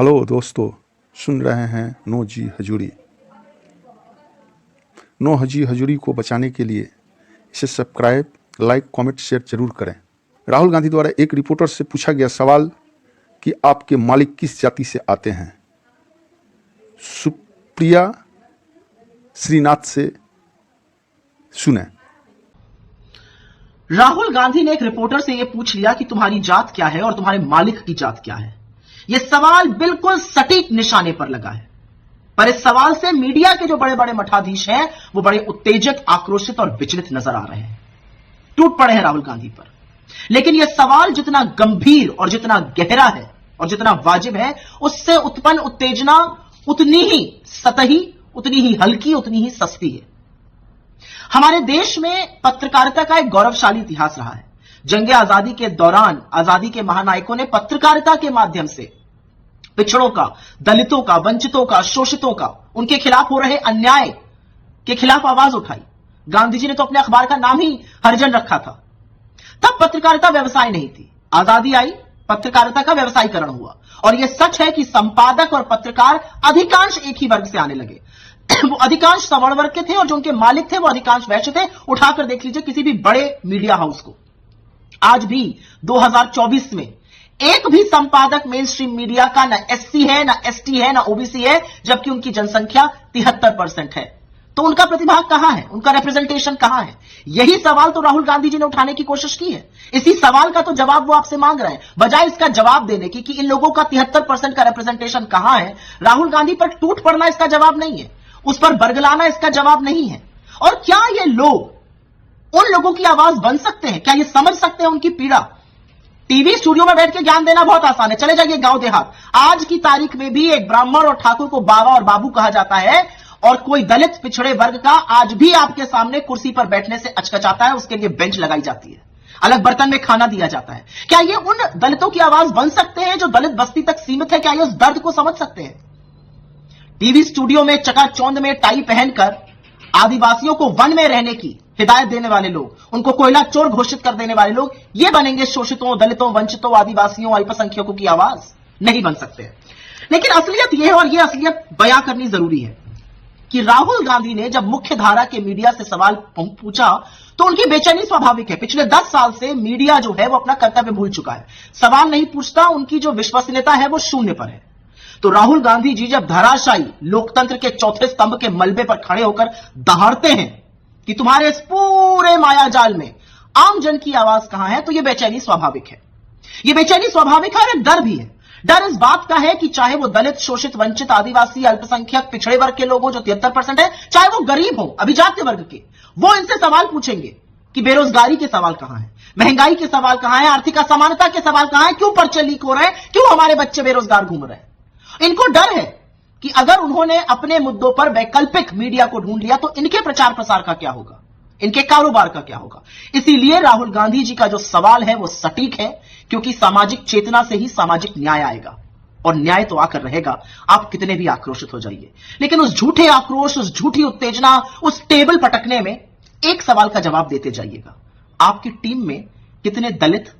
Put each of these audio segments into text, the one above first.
Hello दोस्तों, सुन रहे हैं नो जी हजूरी। नो जी हजूरी को बचाने के लिए इसे सब्सक्राइब, लाइक, कमेंट, शेयर जरूर करें। राहुल गांधी द्वारा एक रिपोर्टर से पूछा गया सवाल कि आपके मालिक किस जाति से आते हैं। सुप्रिया श्रीनाथ से सुने। राहुल गांधी ने एक रिपोर्टर से यह पूछ लिया कि तुम्हारी जात क्या है और तुम्हारे मालिक की जात क्या है। यह सवाल बिल्कुल सटीक निशाने पर लगा है, पर इस सवाल से मीडिया के जो बड़े बड़े मठाधीश हैं वो बड़े उत्तेजक, आक्रोशित और विचलित नजर आ रहे हैं, टूट पड़े हैं राहुल गांधी पर। लेकिन यह सवाल जितना गंभीर और जितना गहरा है और जितना वाजिब है, उससे उत्पन्न उत्तेजना उतनी ही सतही, उतनी ही हल्की, उतनी ही सस्ती है। हमारे देश में पत्रकारिता का एक गौरवशाली इतिहास रहा है। जंगे आजादी के दौरान आजादी के महानायकों ने पत्रकारिता के माध्यम से पिछड़ों का, दलितों का, वंचितों का, शोषितों का, उनके खिलाफ हो रहे अन्याय के खिलाफ आवाज उठाई। गांधी जी ने तो अपने अखबार का नाम ही हरिजन रखा था। तब पत्रकारिता व्यवसाय नहीं थी। आजादी आई, पत्रकारिता का व्यवसायीकरण हुआ, और यह सच है कि संपादक और पत्रकार अधिकांश एक ही वर्ग से आने लगे। वो अधिकांश सवर्ण वर्ग के थे और जो उनके मालिक थे वो अधिकांश वैश्य थे। उठाकर देख लीजिए किसी भी बड़े मीडिया हाउस को। आज भी 2024 में एक भी संपादक मेन स्ट्रीम मीडिया का ना एससी है, ना एसटी है, ना ओबीसी है, जबकि उनकी जनसंख्या 73% है। तो उनका प्रतिभाग कहां है, उनका रिप्रेजेंटेशन कहां है? यही सवाल तो राहुल गांधी जी ने उठाने की कोशिश की है। इसी सवाल का तो जवाब वो आपसे मांग रहे हैं। बजाय इसका जवाब देने की कि इन लोगों का 73% का रिप्रेजेंटेशन कहां है, राहुल गांधी पर टूट पड़ना इसका जवाब नहीं है, उस पर बरगलाना इसका जवाब नहीं है। और क्या ये लोग उन लोगों की आवाज बन सकते हैं? क्या ये समझ सकते हैं उनकी पीड़ा? टीवी स्टूडियो में बैठ के ज्ञान देना बहुत आसान है, चले जाइए गांव देहात। आज की तारीख में भी एक ब्राह्मण और ठाकुर को बाबा और बाबू कहा जाता है, और कोई दलित पिछड़े वर्ग का आज भी आपके सामने कुर्सी पर बैठने से अचकचाता है, उसके लिए बेंच लगाई जाती है, अलग बर्तन में खाना दिया जाता है। क्या ये उन दलितों की आवाज बन सकते हैं जो दलित बस्ती तक सीमित है? क्या ये उस दर्द को समझ सकते हैं? टीवी स्टूडियो में चकाचौंध में टाई पहनकर आदिवासियों को वन में रहने की हिदायत देने वाले लोग, उनको कोयला चोर घोषित कर देने वाले लोग, ये बनेंगे शोषितों, दलितों, वंचितों, आदिवासियों, अल्पसंख्यकों की आवाज? नहीं बन सकते। लेकिन असलियत यह है, और यह असलियत बयां करनी जरूरी है, कि राहुल गांधी ने जब मुख्य धारा के मीडिया से सवाल पूछा तो उनकी बेचैनी स्वाभाविक है। पिछले 10 साल से मीडिया जो है वो अपना कर्तव्य भूल चुका है, सवाल नहीं पूछता, उनकी जो विश्वसनीयता है वो शून्य पर है। तो राहुल गांधी जी जब धराशायी लोकतंत्र के चौथे स्तंभ के मलबे पर खड़े होकर दहाड़ते हैं कि तुम्हारे इस पूरे मायाजाल में आम जन की आवाज कहां है, तो यह बेचैनी स्वाभाविक है। यह बेचैनी स्वाभाविक है और एक डर भी है। डर इस बात का है कि चाहे वो दलित, शोषित, वंचित, आदिवासी, अल्पसंख्यक, पिछड़े वर्ग के लोग हो जो 73% है, चाहे वो गरीब हो, अभिजात्य वर्ग के, वो इनसे सवाल पूछेंगे कि बेरोजगारी के सवाल कहां है, महंगाई के सवाल कहां है, आर्थिक असमानता के सवाल कहां है, क्यों पर्चे लीक हो रहे हैं, क्यों हमारे बच्चे बेरोजगार घूम रहे हैं। इनको डर है कि अगर उन्होंने अपने मुद्दों पर वैकल्पिक मीडिया को ढूंढ लिया तो इनके प्रचार प्रसार का क्या होगा, इनके कारोबार का क्या होगा। इसीलिए राहुल गांधी जी का जो सवाल है वो सटीक है, क्योंकि सामाजिक चेतना से ही सामाजिक न्याय आएगा, और न्याय तो आकर रहेगा, आप कितने भी आक्रोशित हो जाइए। लेकिन उस झूठे आक्रोश, उस झूठी उत्तेजना, उस टेबल पटकने में एक सवाल का जवाब देते जाइएगा, आपकी टीम में कितने दलित,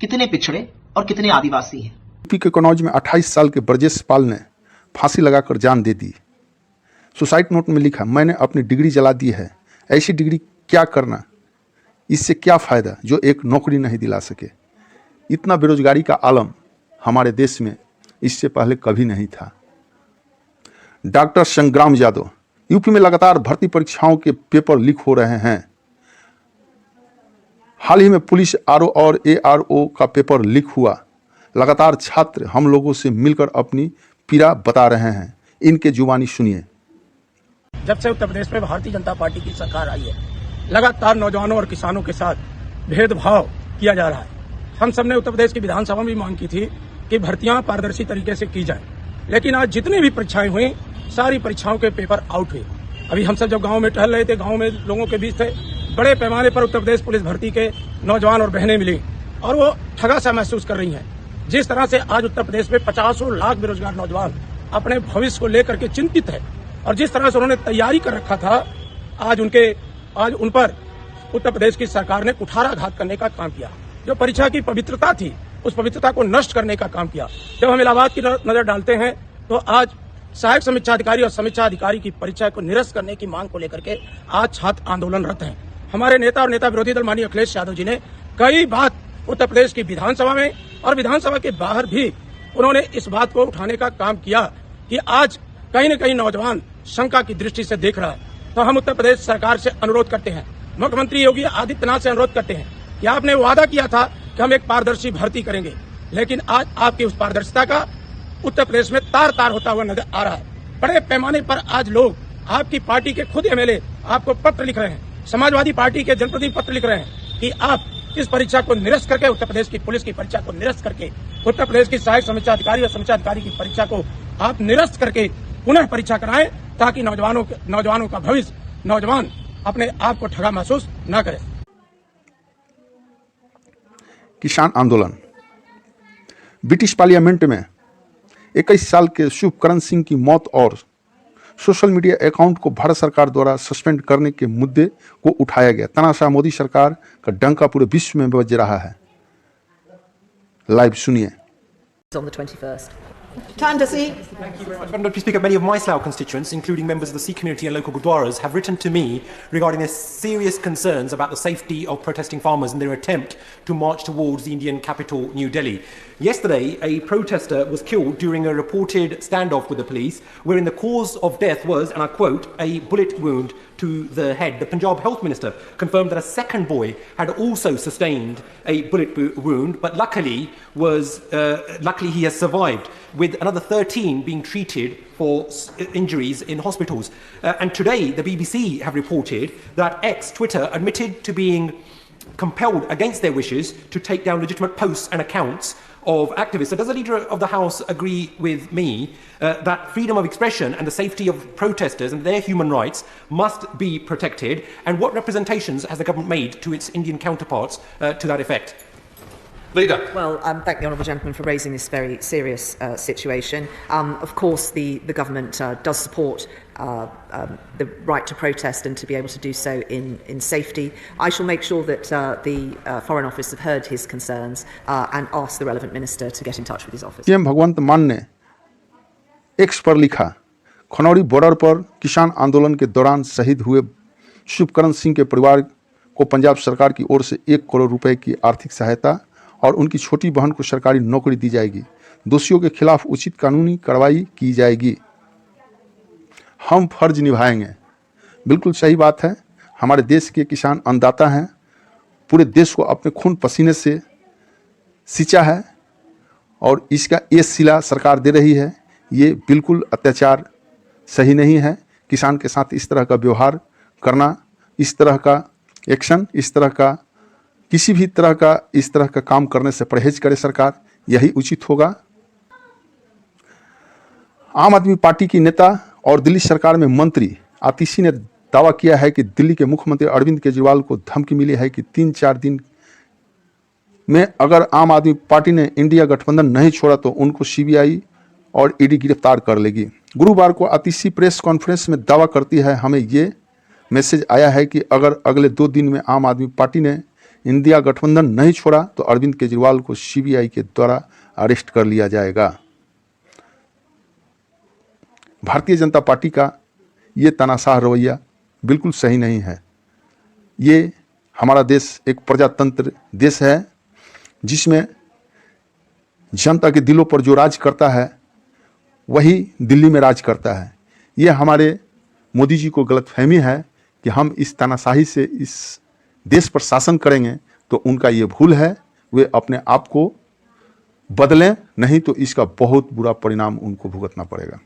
कितने पिछड़े और कितने आदिवासी हैं। यूपी के कन्नौज में 28 साल के ब्रजेश पाल ने फांसी लगाकर जान दे दी। सुसाइड नोट में लिखा, मैंने अपनी डिग्री जला दी है, ऐसी डिग्री क्या करना, इससे क्या फायदा जो एक नौकरी नहीं दिला सके। इतना बेरोजगारी का आलम हमारे देश में इससे पहले कभी नहीं था। डॉक्टर संग्राम यादव, यूपी में लगातार भर्ती परीक्षाओं के पेपर लीक हो रहे हैं। हाल ही में पुलिस आरओ और एआरओ का पेपर लीक हुआ। लगातार छात्र हम लोगों से मिलकर अपनी पीड़ा बता रहे हैं, इनके जुबानी सुनिए। जब से उत्तर प्रदेश में भारतीय जनता पार्टी की सरकार आई है, लगातार नौजवानों और किसानों के साथ भेदभाव किया जा रहा है। हम सबने उत्तर प्रदेश की विधानसभा में मांग की थी कि भर्तियां पारदर्शी तरीके से की जाए, लेकिन आज जितनी भी परीक्षाएं हुई, सारी परीक्षाओं के पेपर आउट हुए। अभी हम सब जब गांव में टहल रहे थे, गांव में लोगों के बीच थे, बड़े पैमाने पर उत्तर प्रदेश पुलिस भर्ती के नौजवान और बहनें मिली और वो ठगा सा महसूस कर रही हैं। जिस तरह से आज उत्तर प्रदेश में 50 लाख बेरोजगार नौजवान अपने भविष्य को लेकर के चिंतित है, और जिस तरह से उन्होंने तैयारी कर रखा था, आज उन पर उत्तर प्रदेश की सरकार ने कुठाराघात करने का काम किया। जो परीक्षा की पवित्रता थी उस पवित्रता को नष्ट करने का काम किया। जब हम इलाहाबाद की नजर डालते हैं तो आज सहायक समीक्षा अधिकारी और समीक्षा अधिकारी की परीक्षा को निरस्त करने की मांग को लेकर के आज छात्र आंदोलनरत हैं। हमारे नेता और नेता विरोधी दल माननीय अखिलेश यादव जी ने कई बार उत्तर प्रदेश की विधानसभा में और विधानसभा के बाहर भी उन्होंने इस बात को उठाने का काम किया कि आज कहीं न कहीं नौजवान शंका की दृष्टि से देख रहा है। तो हम उत्तर प्रदेश सरकार से अनुरोध करते हैं, मुख्यमंत्री योगी आदित्यनाथ से अनुरोध करते हैं कि आपने वादा किया था कि हम एक पारदर्शी भर्ती करेंगे, लेकिन आज आपकी उस पारदर्शिता का उत्तर प्रदेश में तार तार होता हुआ नजर आ रहा है। बड़े पैमाने पर आज लोग आपकी पार्टी के खुद एमएलए आपको पत्र लिख रहे हैं, समाजवादी पार्टी के जनप्रतिनिधि पत्र लिख रहे हैं कि आप इस परीक्षा को निरस्त करके, उत्तर प्रदेश की पुलिस की परीक्षा को निरस्त करके, उत्तर प्रदेश की सहायक समीक्षा अधिकारी और समीक्षा अधिकारी की परीक्षा को आप निरस्त करके पुनः परीक्षा कराएं, ताकि नौजवानों का भविष्य, नौजवान अपने आप को ठगा महसूस न करें। किसान आंदोलन। ब्रिटिश पार्लियामेंट में 21 साल के शुभकरण सिंह की मौत और सोशल मीडिया अकाउंट को भारत सरकार द्वारा सस्पेंड करने के मुद्दे को उठाया गया। तानाशाह मोदी सरकार का डंका पूरे विश्व में बज रहा है। लाइव सुनिए। On the 21st. Tandasi. Thank you very much, Madam Deputy Speaker. Many of my Slough constituents, including members of the Sikh community and local Gurdwaras, have written to me regarding their serious concerns about the safety of protesting farmers in their attempt to march towards the Indian capital, New Delhi. Yesterday, a protester was killed during a reported standoff with the police, wherein the cause of death was, and I quote, a bullet wound to the head. The Punjab Health Minister confirmed that a second boy had also sustained a bullet wound, but luckily he has survived, with another 13 being treated for injuries in hospitals. And today, the BBC have reported that Twitter admitted to being compelled against their wishes to take down legitimate posts and accounts of activists. So does the Leader of the House agree with me that freedom of expression and the safety of protesters and their human rights must be protected? And what representations has the government made to its Indian counterparts to that effect? Leader. Well, thank the honourable gentleman for raising this very serious situation. Of course, the government does support the right to protest and to be able to do so in safety. I shall make sure that the Foreign Office have heard his concerns and ask the relevant minister to get in touch with his office. PM Bhagwant Mann ने x पर लिखा, Khanauri border पर किसान आंदोलन के दौरान शहीद हुए शुभकरण सिंह के परिवार को पंजाब सरकार की ओर से 1 करोड़ रुपए की आर्थिक सहायता और उनकी छोटी बहन को सरकारी नौकरी दी जाएगी। दोषियों के खिलाफ उचित कानूनी कार्रवाई की जाएगी। हम फर्ज निभाएंगे। बिल्कुल सही बात है। हमारे देश के किसान अन्नदाता हैं। पूरे देश को अपने खून पसीने से सींचा है और इसका ये सिला सरकार दे रही है। ये बिल्कुल अत्याचार सही नहीं है। किसान के साथ इस तरह का व्यवहार करना, इस तरह का एक्शन, इस तरह का किसी भी तरह का इस तरह का काम करने से परहेज करे सरकार, यही उचित होगा। आम आदमी पार्टी की नेता और दिल्ली सरकार में मंत्री आतिशी ने दावा किया है कि दिल्ली के मुख्यमंत्री अरविंद केजरीवाल को धमकी मिली है कि 3-4 दिन में अगर आम आदमी पार्टी ने इंडिया गठबंधन नहीं छोड़ा तो उनको सीबीआई और ईडी गिरफ्तार कर लेगी। गुरुवार को आतिशी प्रेस कॉन्फ्रेंस में दावा करती है, हमें ये मैसेज आया है कि अगर अगले 2 दिन में आम आदमी पार्टी ने इंडिया गठबंधन नहीं छोड़ा तो अरविंद केजरीवाल को सीबीआई के द्वारा अरेस्ट कर लिया जाएगा। भारतीय जनता पार्टी का ये तानाशाह रवैया बिल्कुल सही नहीं है। ये हमारा देश एक प्रजातंत्र देश है जिसमें जनता के दिलों पर जो राज करता है वही दिल्ली में राज करता है। ये हमारे मोदी जी को गलतफहमी है कि हम इस तानाशाही से इस देश पर शासन करेंगे, तो उनका ये भूल है। वे अपने आप को बदलें, नहीं तो इसका बहुत बुरा परिणाम उनको भुगतना पड़ेगा।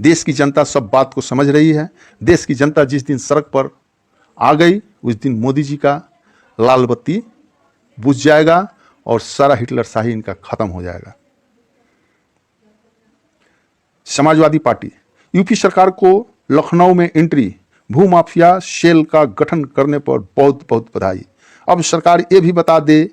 देश की जनता सब बात को समझ रही है। देश की जनता जिस दिन सड़क पर आ गई उस दिन मोदी जी का लाल बत्ती बुझ जाएगा और सारा हिटलर शाही इनका खत्म हो जाएगा। समाजवादी पार्टी यूपी सरकार को लखनऊ में एंट्री, भूमाफिया सेल का गठन करने पर बहुत बहुत बधाई। अब सरकार ये भी बता दे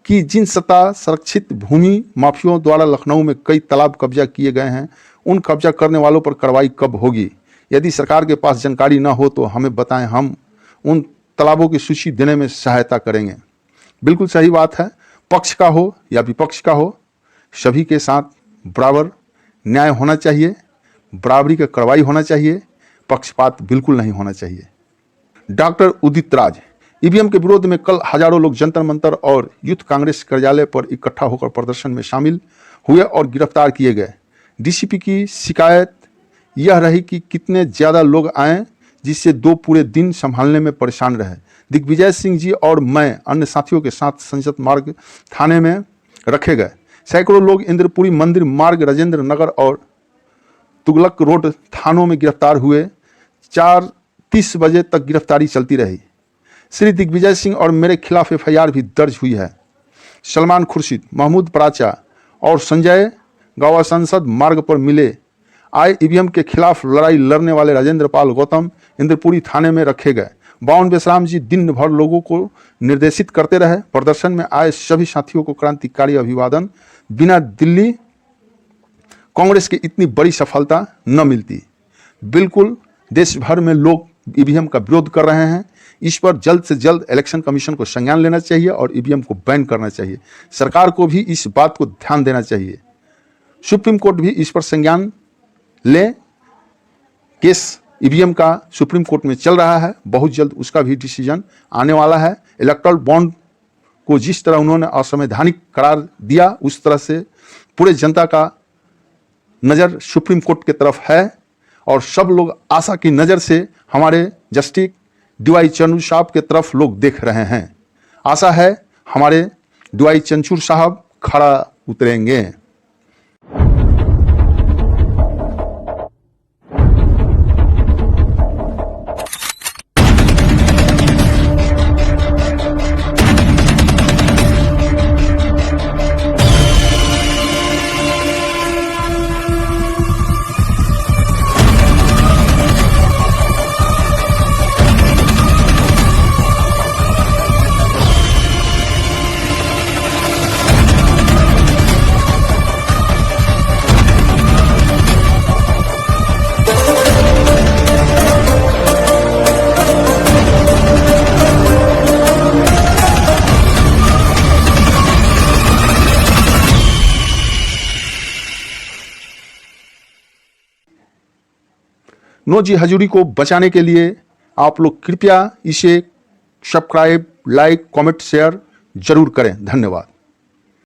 कि जिन सत्ता संरक्षित भूमि माफियों द्वारा लखनऊ में कई तालाब कब्जा किए गए हैं, उन कब्जा करने वालों पर कार्रवाई कब होगी। यदि सरकार के पास जानकारी न हो तो हमें बताएं, हम उन तालाबों की सूची देने में सहायता करेंगे। बिल्कुल सही बात है। पक्ष का हो या विपक्ष का हो, सभी के साथ बराबर न्याय होना चाहिए, बराबरी का कार्रवाई होना चाहिए, पक्षपात बिल्कुल नहीं होना चाहिए। डॉक्टर उदित राज, ईवीएम के विरोध में कल हजारों लोग जंतर मंतर और यूथ कांग्रेस कार्यालय पर इकट्ठा होकर प्रदर्शन में शामिल हुए और गिरफ्तार किए गए। डीसीपी की शिकायत यह रही कि कितने ज़्यादा लोग आए, जिससे 2 पूरे दिन संभालने में परेशान रहे। दिग्विजय सिंह जी और मैं अन्य साथियों के साथ संसद मार्ग थाने में रखे गए। सैकड़ों लोग इंद्रपुरी मंदिर मार्ग, राजेंद्र नगर और तुगलक रोड थानों में गिरफ्तार हुए। 4:30 बजे तक गिरफ्तारी चलती रही। श्री दिग्विजय सिंह और मेरे खिलाफ एफआईआर भी दर्ज हुई है। सलमान खुर्शीद, महमूद पराचा और संजय गौवा संसद मार्ग पर मिले आए ईवीएम के खिलाफ लड़ाई लड़ने वाले राजेंद्र पाल गौतम इंद्रपुरी थाने में रखे गए। बावन बेसराम जी दिन भर लोगों को निर्देशित करते रहे। प्रदर्शन में आए सभी साथियों को क्रांतिकारी अभिवादन। बिना दिल्ली कांग्रेस की इतनी बड़ी सफलता न मिलती। बिल्कुल देश भर में लोग ईवीएम का विरोध कर रहे हैं। इस पर जल्द से जल्द इलेक्शन कमीशन को संज्ञान लेना चाहिए और ईवीएम को बैन करना चाहिए। सरकार को भी इस बात को ध्यान देना चाहिए। सुप्रीम कोर्ट भी इस पर संज्ञान ले। केस ईवीएम का सुप्रीम कोर्ट में चल रहा है, बहुत जल्द उसका भी डिसीजन आने वाला है। इलेक्टोरल बॉन्ड को जिस तरह उन्होंने असंवैधानिक करार दिया, उस तरह से पूरे जनता का नज़र सुप्रीम कोर्ट की तरफ है और सब लोग आशा की नज़र से हमारे जस्टिस डीवाई चंद्रचूड़ साहब की तरफ लोग देख रहे हैं। आशा है हमारे डीवाई चंद्रचूड़ साहब खड़ा उतरेंगे। नो जी हजूरी को बचाने के लिए आप लोग कृपया इसे सब्सक्राइब, लाइक, कमेंट, शेयर जरूर करें। धन्यवाद।